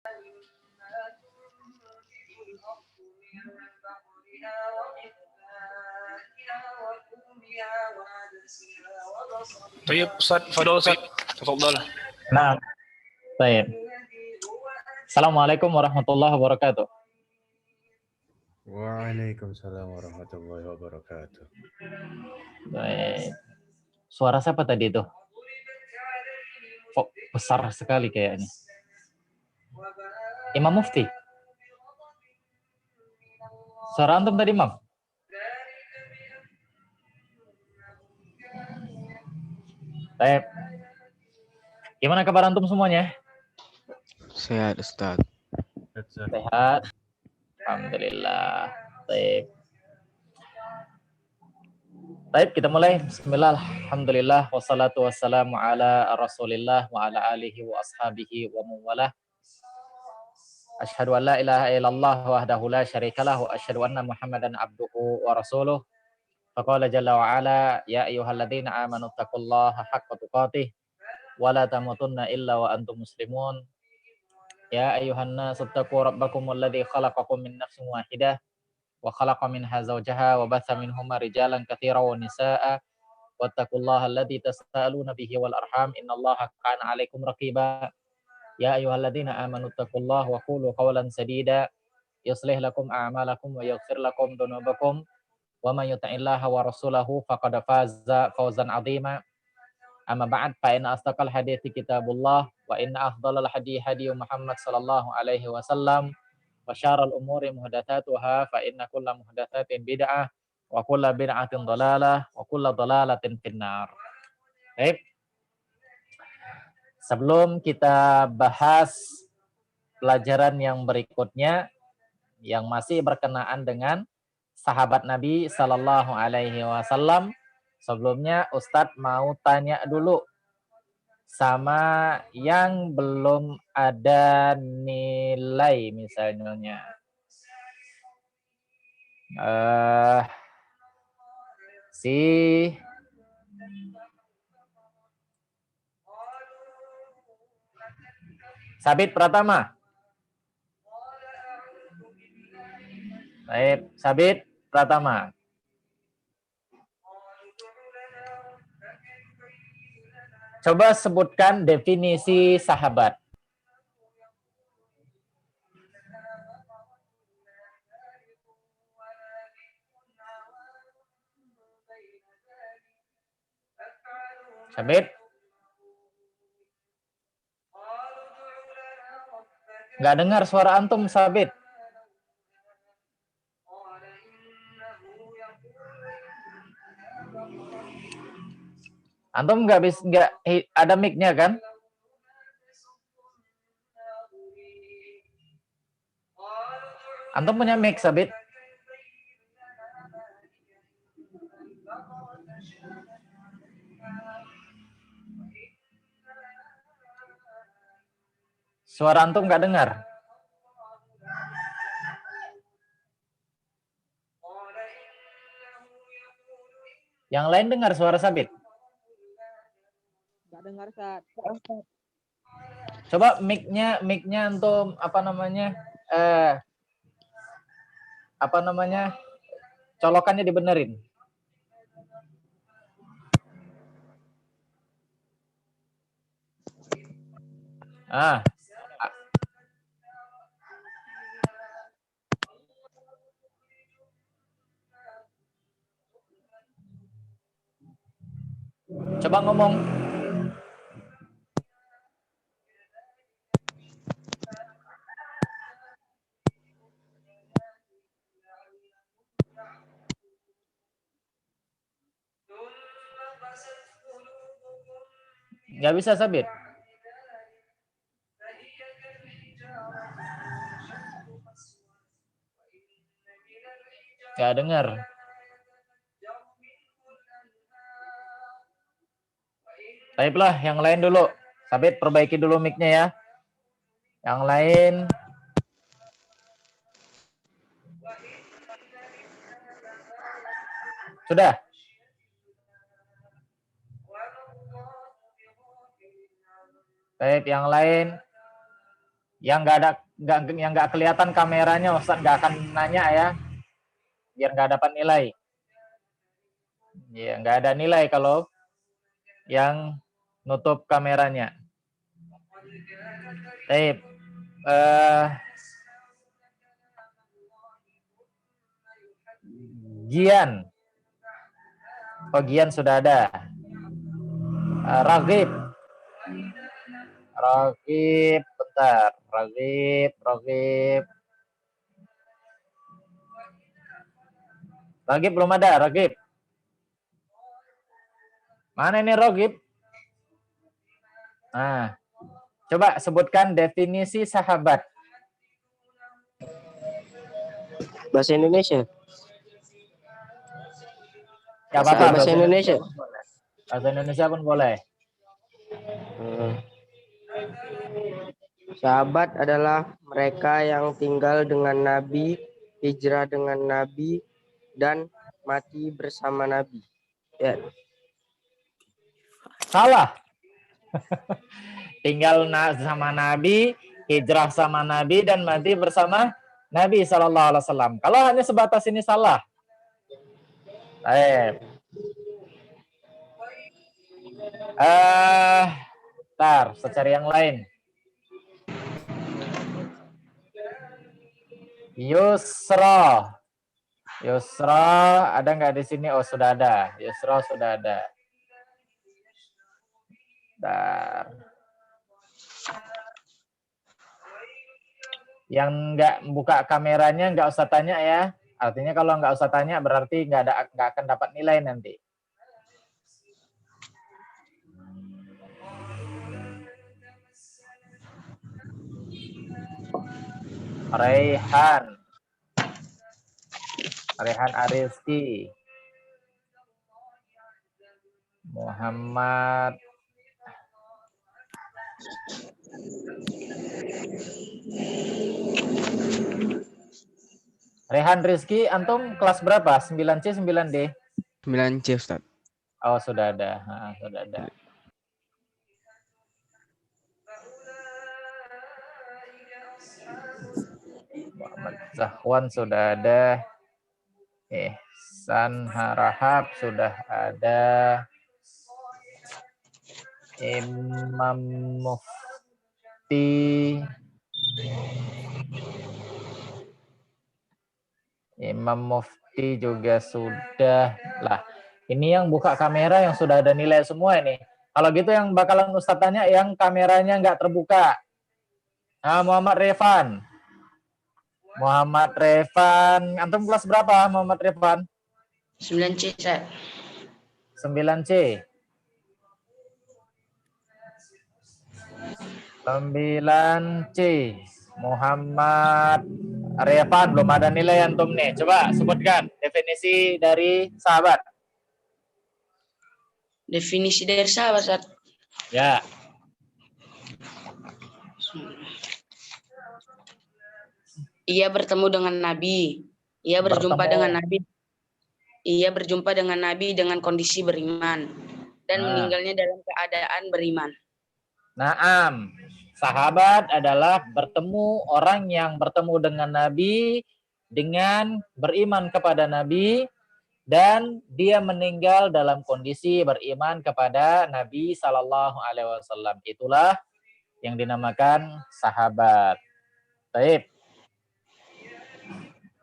طيب أستاذ فضل أستاذ تفضل. Nah, baik. Assalamualaikum warahmatullahi wabarakatuh. Waalaikumsalam warahmatullahi wabarakatuh. Baik. Suara siapa tadi itu? Kok besar sekali kayaknya. Imam Mufti. Suara antum tadi, Imam? Baik. Gimana kabar antum semuanya? Sehat, Ustaz. Sehat. Alhamdulillah. Baik. Baik, kita mulai. Bismillah, alhamdulillah, wassalatu wassalamu ala rasulillah wa ala alihi wa ashabihi wa mawalah. Asyhadu an la ilaha illallah wahdahu la syarikalah wa asyhadu anna Muhammadan abduhu wa rasuluh. Faqala jalla wa ala ya ayyuhalladzina amanu taqullaha haqqa tuqatih wa la tamutunna illa wa antum muslimun. Ya ayyuhan nasu taqu rabbakumul ladzi khalaqakum min nafsin wahidah wa khalaqa minha zawjaha wa batha minhuma rijalan katsiran wa nisaa'a wattaqullaha alladzi tasaaluna bihi wal arham innallaha kana 'alaikum raqiba. Ya ayyuhalladzina amanu taqullaha wa qulu qawlan sadida yuslih lakum a'malakum wa yaghfir lakum dhunubakum wa may yuti'illaha wa rasulahu faqad faza fawzan 'azima. Amma ba'd fa inna asdaqal hadithi kitabullah wa inna afdalal hadi Muhammad sallallahu alaihi wasallam wa syarrul umuri muhdatsatuha fa inna kulla muhdatsatin bid'ah wa kulla bid'atin dhalalah wa kulla dhalalatin finnar. Baik. Sebelum kita bahas pelajaran yang berikutnya yang masih berkenaan dengan sahabat Nabi sallallahu alaihi wasallam, sebelumnya Ustadz mau tanya dulu sama yang belum ada nilai misalnya. Si Sabit Pratama. Baik, Sabit Pratama. Coba sebutkan definisi sahabat. Sabit? Nggak dengar suara antum, Sabit. Antum nggak ada mic-nya kan? Antum punya mic, Sabit? Suara antum nggak dengar. Yang lain dengar suara Sabit? Nggak dengar, Ustaz. Coba mic-nya antum colokannya dibenerin. Coba ngomong. Nggak bisa, Sabit. Nggak dengar. Baiklah, yang lain dulu. Sabit, perbaiki dulu mic-nya ya. Yang lain. Sudah? Baik, yang lain. Yang nggak kelihatan kameranya, Ustaz nggak akan nanya ya, biar nggak dapat nilai. Ya, nggak ada nilai kalau yang nutup kameranya. Baik. Gian. Oh, Gian sudah ada. Ragib. Ragib, bentar. Ragib. Ragib belum ada, Ragib. Mana ini Ragib? Nah, coba sebutkan definisi sahabat. Bahasa Indonesia. Ya, apa-apa, Bahasa Indonesia. Bahasa Indonesia pun boleh. Sahabat adalah mereka yang tinggal dengan Nabi, hijrah dengan Nabi, dan mati bersama Nabi. Ya. Salah. Tinggal sama Nabi, hijrah sama Nabi, dan mati bersama Nabi SAW. Kalau hanya sebatas ini salah. Baik. Bentar, saya cari yang lain. Yusra. Yusra ada nggak di sini? Oh, sudah ada. Yusra sudah ada. Bentar. Yang nggak buka kameranya nggak usah tanya ya. Artinya kalau nggak usah tanya berarti nggak akan dapat nilai nanti. Raihan Arizki, Muhammad Rehan Rizky, antum kelas berapa? 9C, 9D? 9C, Ustaz. Oh, sudah ada. Sudah ada. Muhammad Zahwan sudah ada. Ihsan Harahap sudah ada. Imam Mufti. Imam Mufti juga sudah. Lah, ini yang buka kamera yang sudah ada nilai semua ini. Kalau gitu yang bakalan Ustaz tanya yang kameranya nggak terbuka. Nah, Muhammad Revan. Muhammad Revan. Antum kelas berapa, Muhammad Revan? 9C, Ustaz. 9C. 9C. Muhammad Revan, belum ada nilai antum nih. Coba sebutkan definisi dari sahabat. Definisi dari sahabat, Ustaz. Ya. Ia bertemu dengan Nabi. Ia berjumpa dengan Nabi. Ia berjumpa dengan Nabi dengan kondisi beriman dan meninggalnya dalam keadaan beriman. Naam. Sahabat adalah bertemu orang yang bertemu dengan Nabi dengan beriman kepada Nabi dan dia meninggal dalam kondisi beriman kepada Nabi Sallallahu Alaihi Wasallam. Itulah yang dinamakan sahabat. Baik.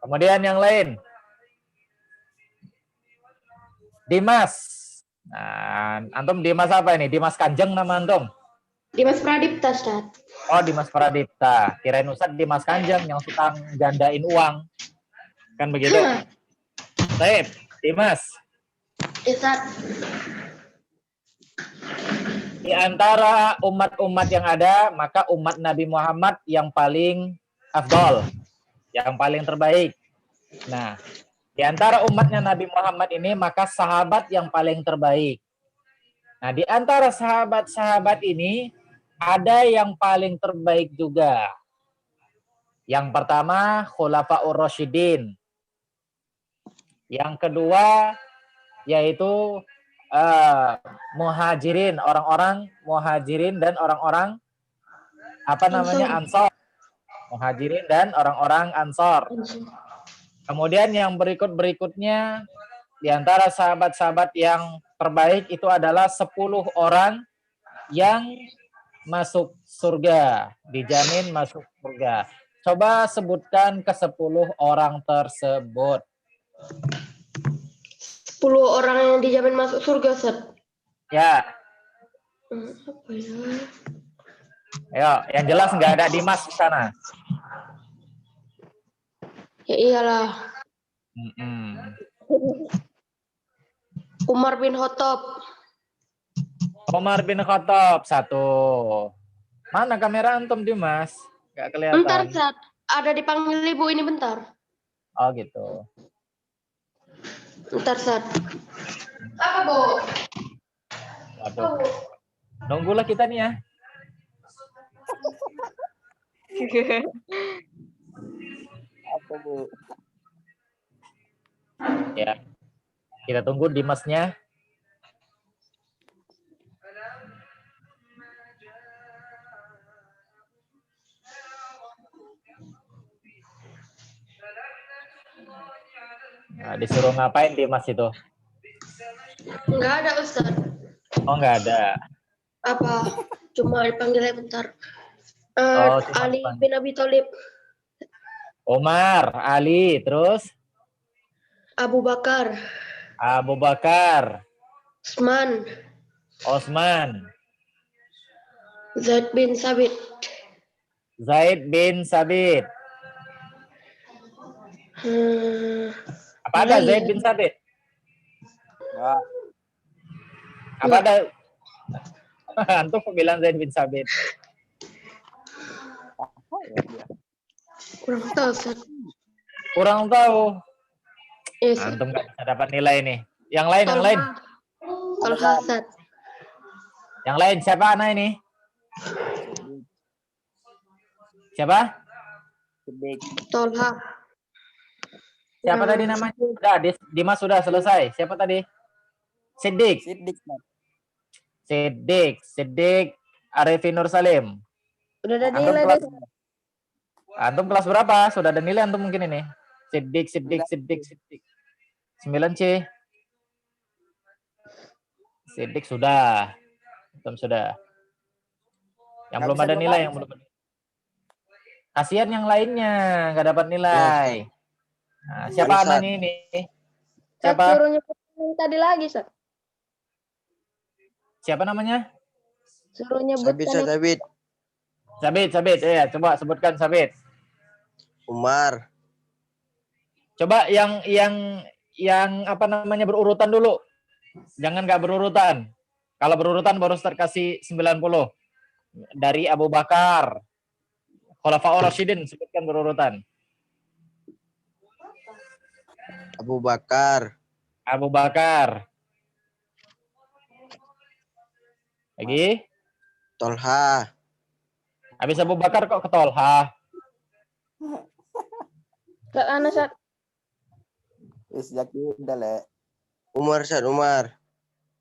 Kemudian yang lain. Dimas. Nah, antum Dimas apa ini? Dimas Kanjeng nama antum? Dimas Pradipta, Ustaz. Oh, Dimas Pradipta. Kirain Ustaz Dimas Kanjeng yang suka gandain uang. Kan begitu? Baik, Dimas. Ustaz. Di antara umat-umat yang ada, maka umat Nabi Muhammad yang paling afdol, yang paling terbaik. Nah, di antara umatnya Nabi Muhammad ini, maka sahabat yang paling terbaik. Nah, di antara sahabat-sahabat ini, ada yang paling terbaik juga. Yang pertama, Khulafaur Rasyidin. Yang kedua, yaitu muhajirin, orang-orang muhajirin dan orang-orang apa namanya Ansor. Muhajirin dan orang-orang Ansor. Kemudian yang berikutnya di antara sahabat-sahabat yang terbaik itu adalah 10 orang yang masuk surga, dijamin masuk surga. Coba sebutkan ke 10 orang tersebut. 10 orang yang dijamin masuk surga, Ustaz. Ya, Apa ya? ayo, yang jelas nggak ada Dimas di sana. Ya iyalah. Mm-mm. Umar bin Khattab. Umar bin Khattab 1. Mana kamera antum Dimas? Nggak kelihatan. Bentar, Ustaz. Ada dipanggil ibu ini bentar. Oh gitu. Bentar, Ustaz. Apa, Bu? Waduh. Nunggulah kita nih ya. Apa, Bu? Ya. Kita tunggu Dimasnya. Nah, disuruh ngapain Dimas itu? Enggak ada, Ustaz. Oh, nggak ada. Apa? Cuma dipanggilnya bentar. Oh, cuma Ali dipanggil. bin Abi Thalib. Umar, Ali, terus Abu Bakar. Abu Bakar, Utsman. Osman, Zaid bin Sabit. Zaid bin Sabit. Apa ada Lagi Zaid ya? bin Sabit? Enggak. Apa ada? Antum bilang Zaid bin Sabit. Kurang tahu, Ustaz. Kurang tahu. Iya, Ustaz. Antum nggak bisa dapat nilai nih. Yang lain, yang lain. Tolha, Ustaz. Yang lain siapa anak ini? Siapa? Tolha. Siapa Yang tadi namanya? Sudah, Dimas sudah selesai. Siapa tadi? Siddiq. Siddiq Arifin Nur Salim. Udah ada Antum nilai kelas, deh. antum kelas berapa? Sudah ada nilai antum mungkin ini. Siddiq. 9C. Siddiq sudah. Antum sudah. Yang belum ada nilai, yang belum. Kasihan yang lainnya nggak dapat nilai. Nah, siapa anaknya ini? Siapa? Suruh nyebut yang tadi lagi, Ustaz. Siapa namanya? Suruh nyebutkan yang... Sabit. Ya, coba sebutkan Sabit. Umar. Coba yang apa namanya berurutan dulu. Jangan nggak berurutan. Kalau berurutan baru start kasih 90. Dari Abu Bakar. Khulafaur Rasyidin sebutkan berurutan. Abu Bakar. Lagi? Tolha. Habis Abu Bakar kok ke Tolha? Ke mana, Ustaz?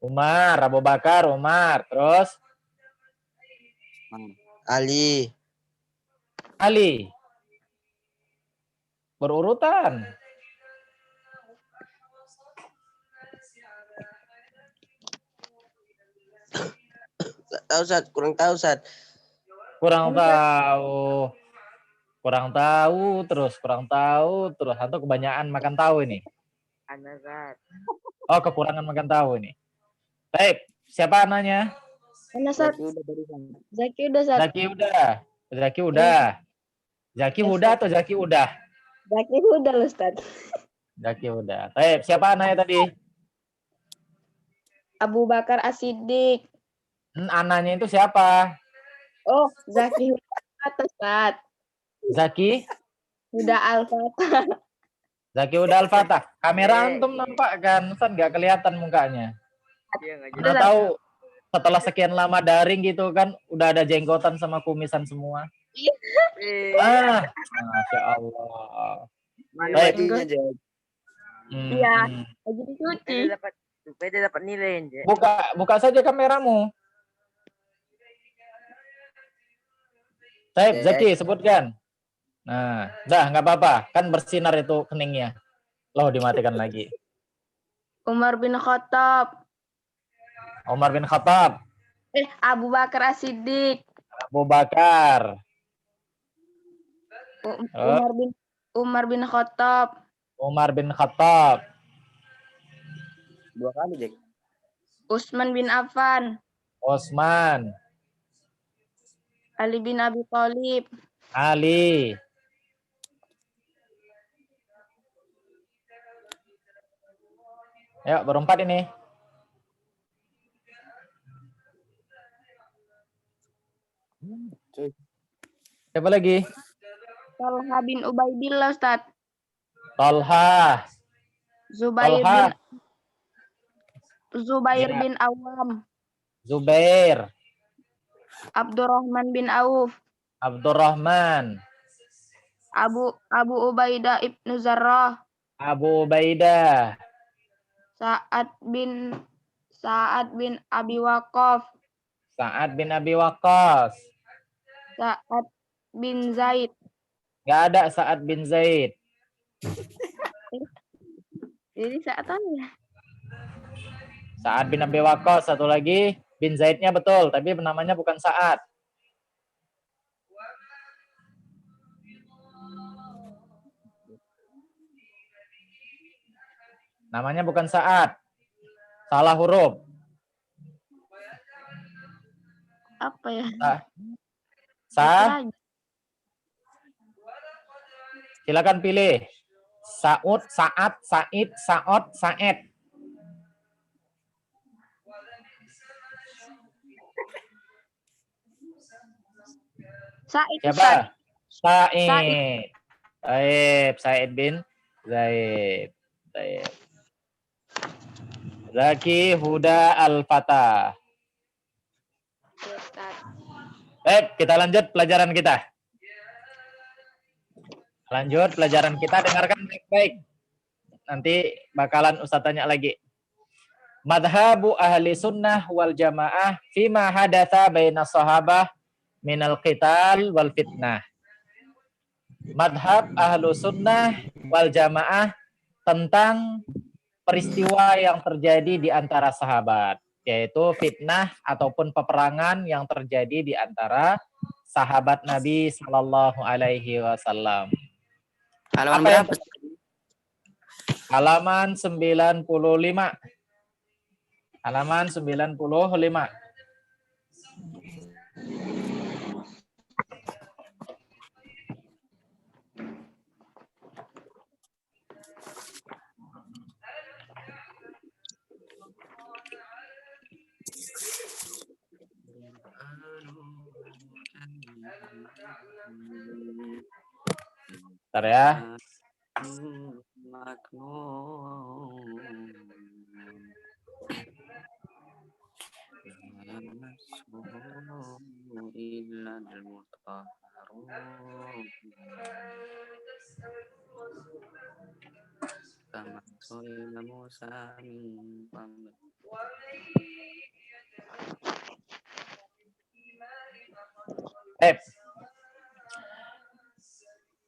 Umar. Abu Bakar, Umar. Terus? Ali. Berurutan. Kurang tahu, Ustaz. Kurang tahu terus. Atau kebanyakan makan tahu ini. Oh, kekurangan makan tahu ini. Baik, siapa anaknya? Mana, Ustaz? Zaki udah, Ustaz. Zaki Huda atau Zaki udah? Zaki udah, Ustaz. Zaki udah. Baik, siapa anaknya tadi? Abu Bakar As-Siddiq. Anaknya itu siapa? Oh, Zaki Huda, Ustaz. Zaki Huda Al-Fatah. Zaki Huda Al-Fatah. Kamera antum nampak kan? Ustaz nggak kelihatan mukanya. Mana tahu setelah sekian lama daring gitu kan, udah ada jenggotan sama kumisan semua. Masya Allah. Baik. Iya. Lagi dicuci. Supaya dapat nilai. Buka saja kameramu. Baik, Zaki sebutkan. Nah, dah nggak apa-apa. Kan bersinar itu keningnya. Loh, dimatikan lagi. Umar bin Khattab. Umar bin Khattab. Abu Bakar As-Siddiq. Abu Bakar. Umar bin Khattab. Umar bin Khattab. 2 kali, Jack. Utsman bin Affan. Utsman. Ali bin Abi Thalib. Ali. Yuk, berempat ini. Siapa lagi? Talha bin Ubaidillah, Ustaz. Talha. Talha. Zubair Ya. bin Awam. Zubair. Abdurrahman bin Auf. Abdurrahman. Abu Ubaidah ibnu Zarrah. Abu Ubaidah. Sa'ad bin Abi Waqqas. Sa'ad bin Abi Waqqas. Sa'ad bin Zaid. Nggak ada Sa'ad bin Zaid. Jadi Sa'ad ya? Sa'ad bin Abi Waqqas, satu lagi. Bin Zaidnya betul, tapi namanya bukan Sa'ad. Namanya bukan Sa'ad. Salah huruf. Apa ya? Silakan pilih. Sa'ud, Sa'ad, Sa'id, Sa'od, Sa'ed. Sa'id. Siapa? Sa'id. Sa'id bin Zaid. Zaki Huda Al-Fatah. Baik, kita lanjut pelajaran kita. Lanjut pelajaran kita, dengarkan baik-baik. Nanti bakalan Ustaz tanya lagi. Madhabu ahli sunnah wal jamaah fima hadatha baina sahabah minal qital wal fitnah. Madhab ahlu sunnah wal jamaah tentang peristiwa yang terjadi di antara sahabat, yaitu fitnah ataupun peperangan yang terjadi di antara sahabat Nabi Sallallahu Alaihi Wasallam. Halaman berapa? Halaman 95. Halaman 95. Bentar ya.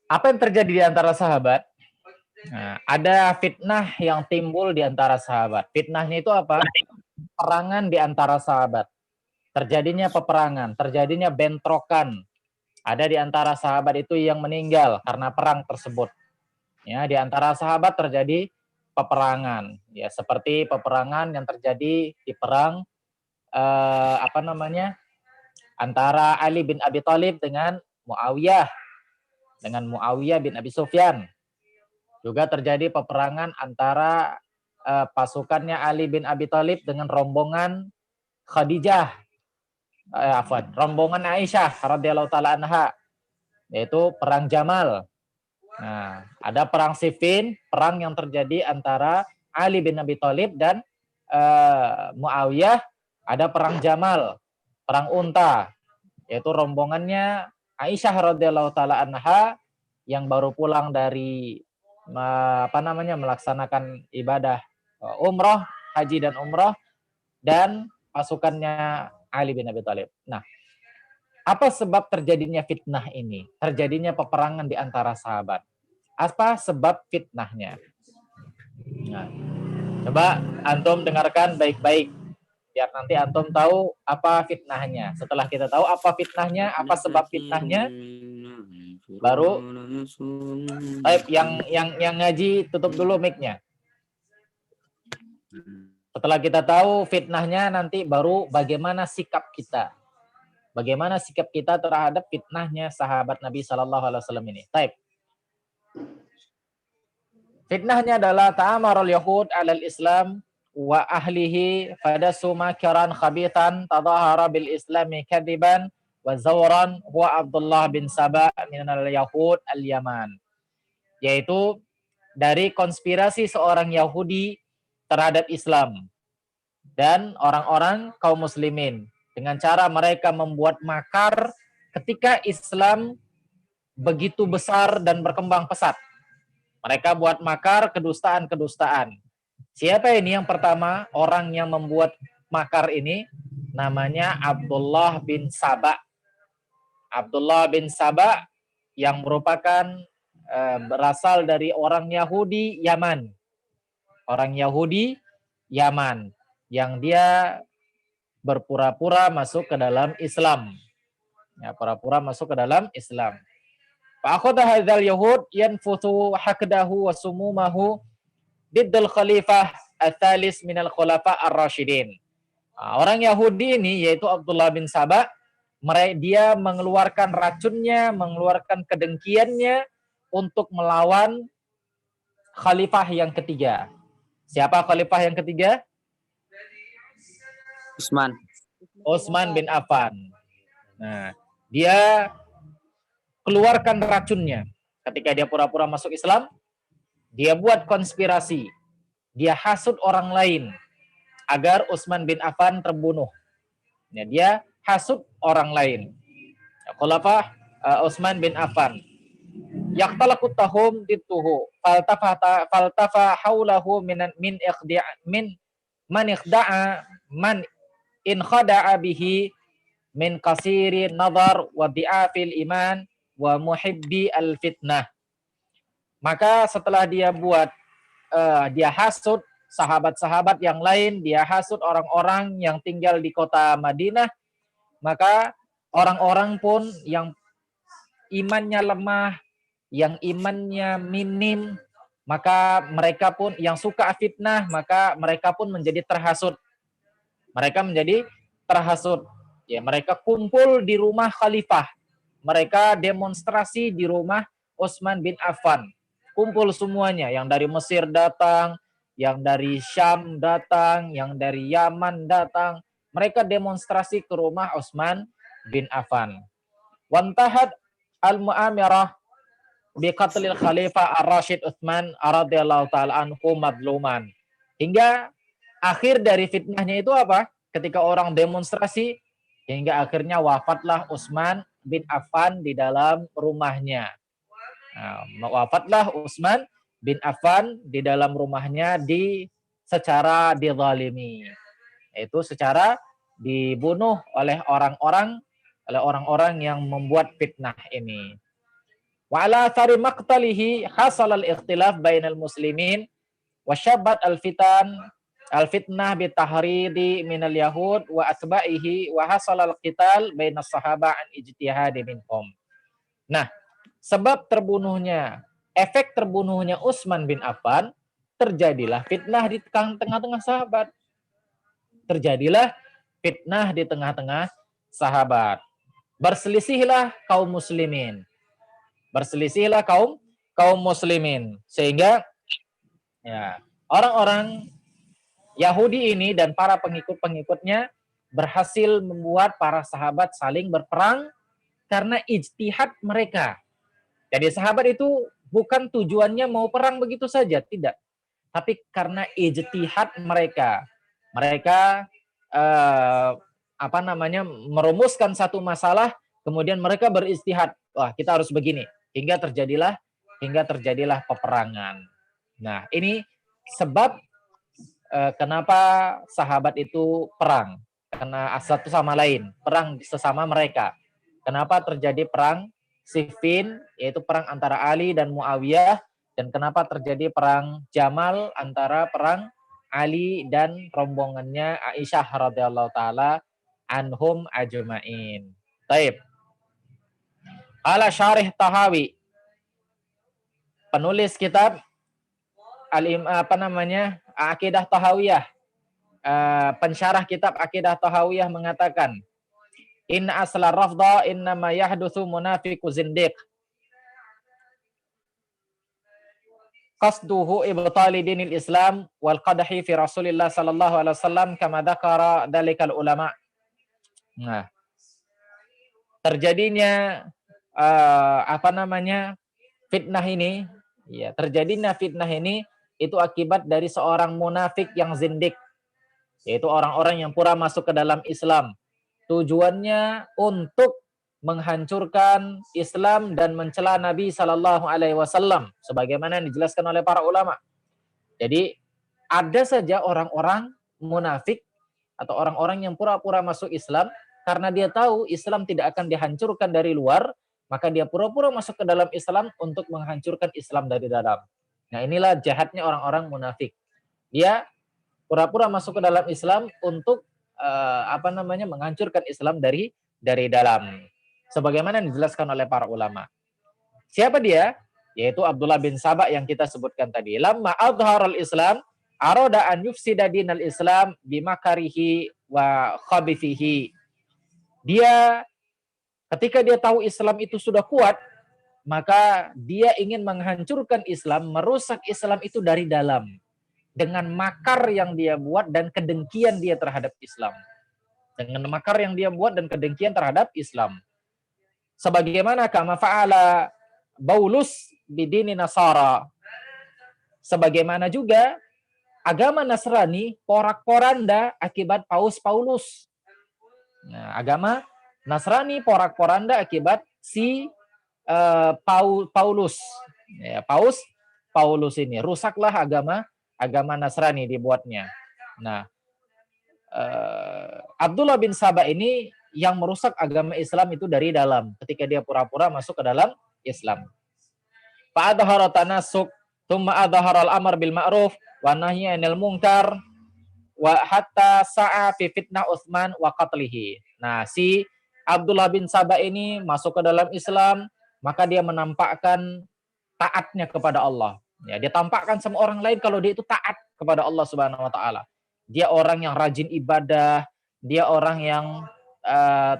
Apa yang terjadi di antara sahabat? Nah, ada fitnah yang timbul di antara sahabat. Fitnahnya itu apa? Perangan di antara sahabat. Terjadinya peperangan, terjadinya bentrokan. Ada di antara sahabat itu yang meninggal karena perang tersebut. Ya, di antara sahabat terjadi peperangan. Ya, seperti peperangan yang terjadi di perang antara Ali bin Abi Thalib dengan Muawiyah bin Abi Sufyan. Juga terjadi peperangan antara pasukannya Ali bin Abi Thalib dengan rombongan Khadijah, rombongan Aisyah radhiyallahu taala anha, yaitu perang Jamal. Nah, ada perang Siffin, perang yang terjadi antara Ali bin Abi Thalib dan Muawiyah. Ada perang Jamal, perang Unta, yaitu rombongannya Aisyah radhiyallahu taala anha yang baru pulang dari melaksanakan ibadah umroh, haji dan umroh, dan pasukannya Ali bin Abi Thalib. Nah, Apa sebab terjadinya fitnah ini? Terjadinya peperangan di antara sahabat. Apa sebab fitnahnya? Nah, coba antum dengarkan baik-baik. Biar nanti antum tahu apa fitnahnya. Setelah kita tahu apa fitnahnya, apa sebab fitnahnya, baru yang ngaji tutup dulu mic-nya. Setelah kita tahu fitnahnya, nanti baru bagaimana sikap kita. Bagaimana sikap kita terhadap fitnahnya sahabat Nabi Shallallahu Alaihi Wasallam ini. Taib. Fitnahnya adalah ta'amarul Yahud alal Islam wa ahlihi fadasu makiran khabithan tadahara bil Islami kadiban wa zawran huwa Abdullah bin Saba minal Yahud al-Yaman. Yaitu dari konspirasi seorang Yahudi terhadap Islam dan orang-orang kaum muslimin. Dengan cara mereka membuat makar ketika Islam begitu besar dan berkembang pesat. Mereka buat makar kedustaan-kedustaan. Siapa ini yang pertama? Orang yang membuat makar ini namanya Abdullah bin Saba. Abdullah bin Saba yang merupakan berasal dari orang Yahudi Yaman. Orang Yahudi Yaman yang dia berpura-pura masuk ke dalam Islam. Ya, pura-pura masuk ke dalam Islam. Fa'akhadha hadzal yahud yanfuthu hakdahu wa sumumahu diddul khalifah ats-tsalis minal khulafa ar-rasyidin. Orang Yahudi ini yaitu Abdullah bin Saba, dia mengeluarkan racunnya, mengeluarkan kedengkiannya untuk melawan khalifah yang ketiga. Siapa khalifah yang ketiga? Utsman bin Affan. Nah, dia keluarkan racunnya. Ketika dia pura-pura masuk Islam, dia buat konspirasi. Dia hasut orang lain agar Utsman bin Affan terbunuh. Ya, dia hasut orang lain. Khulafah Utsman bin Affan. Yaqtalaqu tahum dituhu faltafa haulahu man ikhda'a man in khada'a bihi min kasiri nazar wa di'afil iman wa muhibbi al-fitnah. Maka setelah dia buat, dia hasut sahabat-sahabat yang lain, dia hasut orang-orang yang tinggal di kota Madinah, maka orang-orang pun yang imannya lemah, yang imannya minim, maka mereka pun yang suka fitnah, maka mereka pun menjadi terhasut. Mereka menjadi terhasut. Ya, mereka kumpul di rumah khalifah. Mereka demonstrasi di rumah Utsman bin Affan. Kumpul semuanya, yang dari Mesir datang, yang dari Syam datang, yang dari Yaman datang. Mereka demonstrasi ke rumah Utsman bin Affan. Wantahat al-mu'amirah biqatlil khalifah ar-Rasyid Utsman radhiyallahu taala anhu madluman. Hingga akhir dari fitnahnya itu apa? Ketika orang demonstrasi, hingga akhirnya wafatlah Utsman bin Affan di dalam rumahnya. Nah, wafatlah Utsman bin Affan di dalam rumahnya secara dizalimi. Yaitu secara dibunuh oleh orang-orang yang membuat fitnah ini. Wa ala athari maqtalihi hasal al-ikhtilaf bainal muslimin wa syabbat al-fitnah bitahridi minal yahud wa atba'ihi wa hasal al-qital bainas sahaba an ijtihadi minhum. Nah, sebab terbunuhnya, efek terbunuhnya Utsman bin Affan, terjadilah fitnah di tengah-tengah sahabat. Terjadilah fitnah di tengah-tengah sahabat. Berselisihlah kaum muslimin. Berselisihlah kaum muslimin, sehingga ya, orang-orang Yahudi ini dan para pengikut-pengikutnya berhasil membuat para sahabat saling berperang karena ijtihad mereka. Jadi sahabat itu bukan tujuannya mau perang begitu saja, tidak. Tapi karena ijtihad mereka. Mereka merumuskan satu masalah, kemudian mereka beristihad. Wah, kita harus begini. Hingga terjadilah peperangan. Nah, ini sebab kenapa sahabat itu perang. Karena satu sama lain, perang sesama mereka. kenapa terjadi perang Siffin, yaitu perang antara Ali dan Muawiyah, dan kenapa terjadi perang Jamal antara perang Ali dan rombongannya Aisyah radhiyallahu taala anhum ajmain. Taib. Ala Syarih Tahawi, penulis kitab Aqidah Tahawiyah, pensyarah kitab Aqidah Tahawiyah mengatakan, inna asla rafda innama yahdutsu munafiqu zindiq qasduhu ibtali dinil Islam wal qadhi fi Rasulillah sallallahu alaihi wasallam kama dzakara dalikal ulama. Nah, terjadinya fitnah ini, ya, terjadinya fitnah ini itu akibat dari seorang munafik yang zindik, yaitu orang-orang yang pura masuk ke dalam Islam. Tujuannya untuk menghancurkan Islam dan mencela Nabi Sallallahu Alaihi Wasallam, sebagaimana yang dijelaskan oleh para ulama. Jadi ada saja orang-orang munafik atau orang-orang yang pura-pura masuk Islam karena dia tahu Islam tidak akan dihancurkan dari luar, maka dia pura-pura masuk ke dalam Islam untuk menghancurkan Islam dari dalam. Nah, inilah jahatnya orang-orang munafik. Dia pura-pura masuk ke dalam Islam untuk menghancurkan Islam dari dalam. Sebagaimana dijelaskan oleh para ulama. Siapa dia? Yaitu Abdullah bin Saba yang kita sebutkan tadi. Lamma adharal Islam arada an yufsida dinal Islam bimakarihi wa khabithihi. Dia ketika dia tahu Islam itu sudah kuat, maka dia ingin menghancurkan Islam, merusak Islam itu dari dalam dengan makar yang dia buat dan kedengkian dia terhadap Islam. Dengan makar yang dia buat dan kedengkian terhadap Islam. Sebagaimana kama fa'ala Baulus bidini Nasara. Sebagaimana juga agama Nasrani porak-poranda akibat Paus Paulus. Nah, agama Nasrani porak-poranda akibat si Paulus. Ya, Paulus ini rusaklah agama Nasrani dibuatnya. Nah, Abdullah bin Saba ini yang merusak agama Islam itu dari dalam ketika dia pura-pura masuk ke dalam Islam. Fa adhara tanasuk, thumma adhara al-amr bil ma'ruf wa nahyi 'anil munkar wa hatta sa'a fi fitnah Utsman wa qatlihi. Nah, si Abdullah bin Saba ini masuk ke dalam Islam, maka dia menampakkan taatnya kepada Allah. Ya, dia tampakkan sama orang lain kalau dia itu taat kepada Allah Subhanahu wa taala. Dia orang yang rajin ibadah, dia orang yang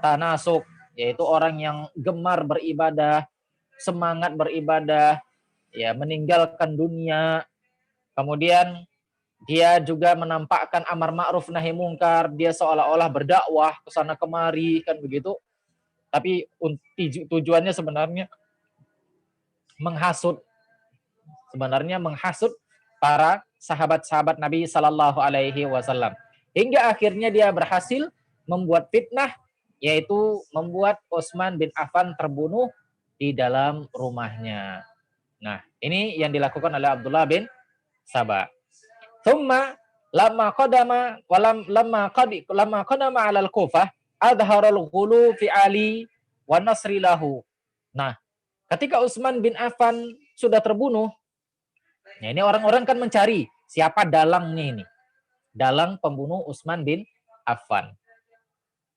tanasuk, yaitu orang yang gemar beribadah, semangat beribadah, ya, meninggalkan dunia. Kemudian dia juga menampakkan amar ma'ruf nahi mungkar, dia seolah-olah berdakwah ke sana kemari kan begitu. Tapi tujuannya sebenarnya menghasut. Sebenarnya menghasut para sahabat-sahabat Nabi Sallallahu Alaihi Wasallam. Hingga akhirnya dia berhasil membuat fitnah, yaitu membuat Utsman bin Affan terbunuh di dalam rumahnya. Nah, ini yang dilakukan oleh Abdullah bin Saba. Thumma lamma qadama ala al-Kufah adharul ghulu fi Ali wa nasri lahu. Nah, ketika Utsman bin Affan sudah terbunuh, nah ini orang-orang kan mencari siapa dalangnya ini. Dalang pembunuh Utsman bin Affan.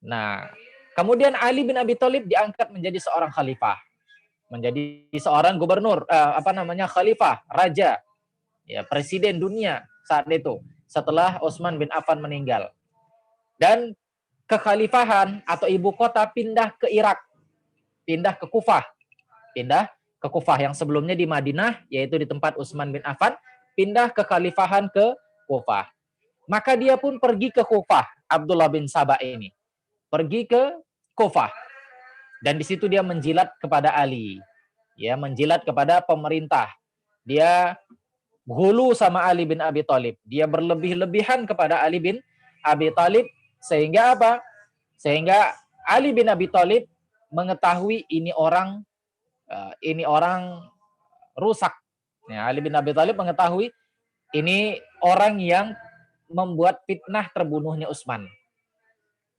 Nah, kemudian Ali bin Abi Thalib diangkat menjadi seorang khalifah. Menjadi seorang gubernur, khalifah, raja, ya, presiden dunia saat itu, setelah Utsman bin Affan meninggal. Dan kekhalifahan atau ibu kota pindah ke Irak, pindah ke Kufah. Pindah ke Kufah yang sebelumnya di Madinah, yaitu di tempat Utsman bin Affan, pindah ke kekhalifahan ke Kufah. Maka dia pun pergi ke Kufah, Abdullah bin Saba ini. Pergi ke Kufah. Dan di situ dia menjilat kepada Ali. Ya, menjilat kepada pemerintah. Dia hulu sama Ali bin Abi Thalib. Dia berlebih-lebihan kepada Ali bin Abi Thalib. Sehingga apa? Sehingga Ali bin Abi Thalib mengetahui ini orang rusak. Ya, Ali bin Abi Thalib mengetahui ini orang yang membuat fitnah terbunuhnya Utsman.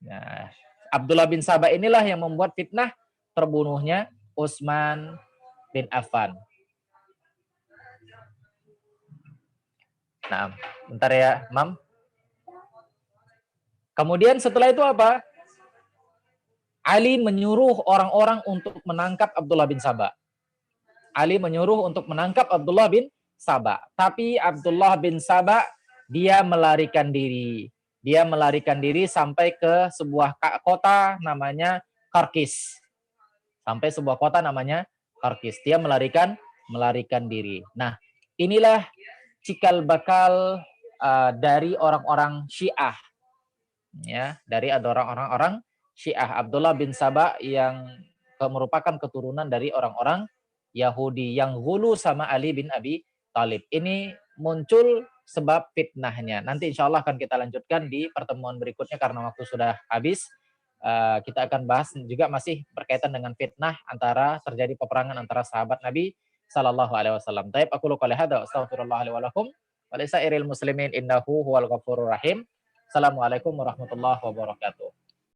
Nah, Abdullah bin Saba inilah yang membuat fitnah terbunuhnya Utsman bin Affan. Nah, bentar ya, Mam. Kemudian setelah itu apa? Ali menyuruh orang-orang untuk menangkap Abdullah bin Saba. Ali menyuruh untuk menangkap Abdullah bin Saba. Tapi Abdullah bin Saba, dia melarikan diri. Dia melarikan diri sampai ke sebuah kota namanya Karkis. Sampai sebuah kota namanya Karkis. Dia melarikan diri. Nah, inilah cikal bakal dari orang-orang Syiah. Ya, dari orang-orang Syiah. Abdullah bin Saba yang merupakan keturunan dari orang-orang Yahudi yang ghulu sama Ali bin Abi Thalib. Ini muncul sebab fitnahnya. Nanti insya Allah akan kita lanjutkan di pertemuan berikutnya karena waktu sudah habis. Kita akan bahas juga masih berkaitan dengan fitnah antara terjadi peperangan antara sahabat Nabi sallallahu alaihi wasallam. Taib aku qouli hadza astaghfirullah li wa lakum wa lisairil muslimin innahu huwal ghafurur rahim. Assalamualaikum warahmatullahi wabarakatuh.